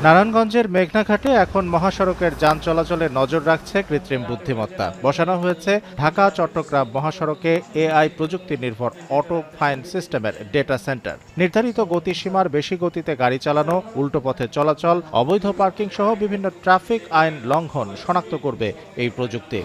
নারায়ণগঞ্জের মেঘনাঘাটে এখন মহাসড়কের যান চলাচলে নজর রাখছে কৃত্রিম বুদ্ধিমত্তা। বসানো হয়েছে ঢাকা চট্টগ্রাম মহাসড়কে এআই প্রযুক্তি নির্ভর অটো ফাইন সিস্টেমের ডেটা সেন্টার। নির্ধারিত গতিসীমার বেশি গতিতে গাড়ি চালানো, উল্টো পথে চলাচল, অবৈধ পার্কিং সহ বিভিন্ন ট্রাফিক আইন লঙ্ঘন শনাক্ত করবে এই প্রযুক্তি।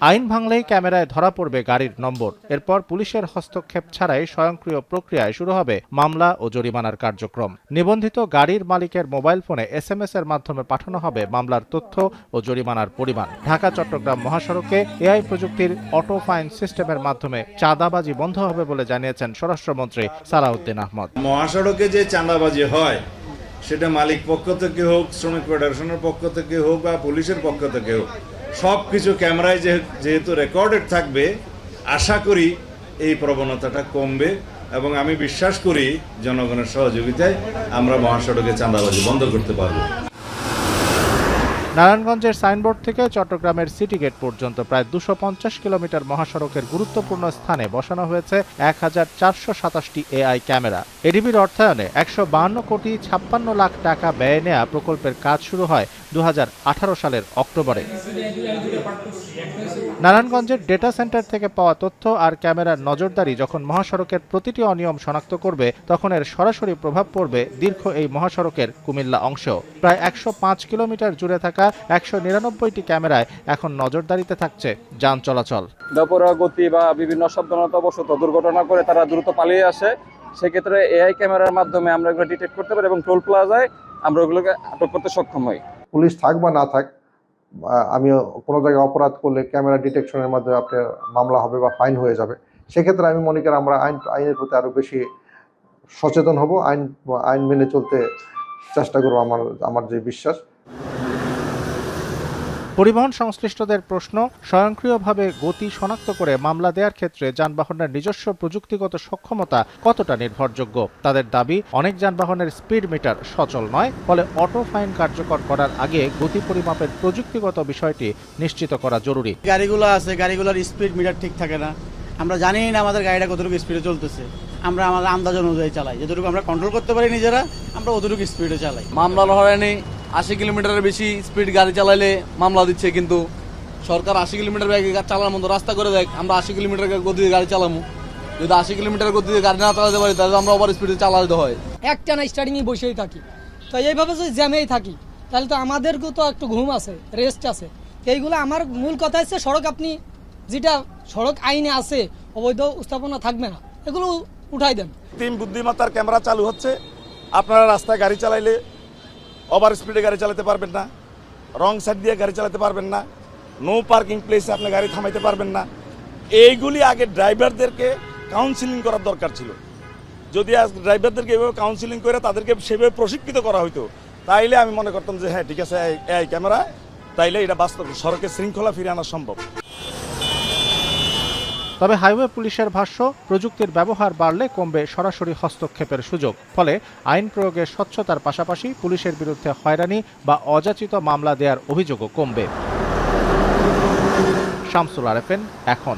আইন ভাঙলেই ক্যামেরায় ধরা পড়বে গাড়ির নম্বর। এরপর পুলিশের হস্তক্ষেপ ছাড়াই স্বয়ংক্রিয় প্রক্রিয়ায় শুরু হবে মামলা ও জরিমানার কার্যক্রম। নিবন্ধিত গাড়ির মালিকের মোবাইল ফোনে এসএমএস এর মাধ্যমে পাঠানো হবে মামলার তথ্য ও জরিমানার পরিমাণ। ঢাকা চট্টগ্রাম মহাসড়কে এআই প্রযুক্তির অটো ফাইন সিস্টেমের মাধ্যমে চাঁদাবাজি বন্ধ হবে বলে জানিয়েছেন স্বরাষ্ট্রমন্ত্রী সালাউদ্দিন আহমদ। মহাসড়কে যে চাঁদাবাজি হয় সেটা মালিক পক্ষ থেকে হোক, শ্রমিক ফেডারেশনের পক্ষ থেকে হোক বা পুলিশের পক্ষ থেকে হোক, সবকিছু ক্যামেরায় যেহেতু রেকর্ডেড থাকবে, আশা করি এই প্রবণতাটা কমবে এবং আমি বিশ্বাস করি জনগণের সহযোগিতায় আমরা মহাসড়কে চাঁদাবাজি বন্ধ করতে পারব। নারায়ণগঞ্জের সাইনবোর্ড থেকে চট্টগ্রামের সিটি গেট পর্যন্ত প্রায় 250 কিলোমিটার মহাসড়কের গুরুত্বপূর্ণ স্থানে বসানো হয়েছে 1427টি এআই ক্যামেরা। এডিবির অর্থায়নে 152 কোটি 56 লাখ টাকা ব্যয়ে নেওয়া প্রকল্পের কাজ শুরু হয় 2018 সালের অক্টোবরে। নারায়ণগঞ্জের ডেটা সেন্টার থেকে পাওয়া তথ্য আর ক্যামেরার নজরদারি যখন মহাসড়কের প্রতিটি অনিয়ম শনাক্ত করবে, তখন এর সরাসরি প্রভাব পড়বে দীর্ঘ এই মহাসড়কের কুমিল্লা অংশেও। প্রায় 105 কিলোমিটার জুড়ে থাকা 199টি ক্যামেরায় এখন নজরদারিতে থাকছে যান চলাচল। বেপরোয়া গতি বা বিভিন্ন অসাবধানতাবশত দুর্ঘটনা করে তারা দ্রুত পালিয়ে আসে, সেক্ষেত্রে এআই ক্যামেরার মাধ্যমে আমরা এগুলো ডিটেক্ট করতে পারি এবং টোল প্লাজায় আমরা ওগুলোকে আটক করতে সক্ষম হই। পুলিশ থাক বা না থাক, আমি কোনো জায়গায় অপরাধ করলে ক্যামেরা ডিটেকশনের মাধ্যমে আপনার মামলা হবে বা ফাইন হয়ে যাবে। সেক্ষেত্রে আমি মনে করি আমরা আইনের প্রতি আরও বেশি সচেতন হব, আইন মেনে চলতে চেষ্টা করবো, আমার যে বিশ্বাস। পরিবহন সংশ্লিষ্টদের প্রশ্ন, স্বয়ংক্রিয়ভাবে গতি শনাক্ত করে মামলা দেওয়ার ক্ষেত্রে যানবাহনের নিজস্ব প্রযুক্তিগত সক্ষমতা কতটা নির্ভরযোগ্য। তাদের দাবি, অনেক যানবাহনের স্পিড মিটার সচল নয়, ফলে অটো ফাইন কার্যকর করার আগে গতি পরিমাপের প্রযুক্তিগত বিষয়টি নিশ্চিত করা জরুরি। গাড়িগুলো আছে, গাড়িগুলোর স্পিড মিটার ঠিক থাকে না, আমরা জানি না আমাদের গাড়িটা কতটুকু স্পিডে চলতেছে। আমরা আমাদের আন্দাজ অনুযায়ী চালাই, যতটুকু আমরা কন্ট্রোল করতে পারি নিজেরা, আমরা অতটুকু স্পিডে চালাই। মামলা হয়নি, 80 কিলোমিটারের বেশি স্পিড গাড়ি চালাইলে মামলা দিচ্ছে, কিন্তু সরকার 80 কিলোমিটার চালানোর মতো রাস্তা করে দেয়। আমরা 80 কিলোমিটার গতিতে গাড়ি চালাবো, যদি 80 কিলোমিটার গতিতে গাড়ি না চালাতে পারি তাহলে আমরা ওভার স্পিডে চালাতে হয়। একটানা স্টার্টিংয়ে বসেই থাকি, তো এইভাবে যদি জ্যামেই থাকি তাহলে তো আমাদেরকেও তো একটু ঘুম আছে, রেস্ট আছে। এইগুলো আমার মূল কথা হচ্ছে, সড়ক আপনি যেটা সড়ক আইনে আছে অবৈধ স্থাপনা থাকবে না, এগুলো উঠাই দেন। কৃত্রিম বুদ্ধিমত্তার ক্যামেরা চালু হচ্ছে, আপনারা রাস্তায় গাড়ি চালাইলে ওভার স্পিডে গাড়ি চালাতে পারবেন না, রং সাইড দিয়ে গাড়ি চালাতে পারবেন না, নো পার্কিং প্লেসে আপনি গাড়ি থামাইতে পারবেন না। এইগুলি আগে ড্রাইভারদেরকে কাউন্সিলিং করার দরকার ছিল। যদি আজ ড্রাইভারদেরকে এভাবে কাউন্সিলিং করে তাদেরকে সেভাবে প্রশিক্ষিত করা হইতো, তাইলে আমি মনে করতাম যে হ্যাঁ ঠিক আছে, এই ক্যামেরা, তাইলে এটা বাস্তব সড়কে শৃঙ্খলা ফিরে আনা সম্ভব। তবে হাইওয়ে পুলিশের ভাষ্য, প্রযুক্তির ব্যবহার বাড়লে কমবে সরাসরি হস্তক্ষেপের সুযোগ। ফলে আইন প্রয়োগের স্বচ্ছতার পাশাপাশি পুলিশের বিরুদ্ধে হয়রানি বা অযাচিত মামলা দেওয়ার অভিযোগও কমবে। শামসুল আরেফিন, এখন।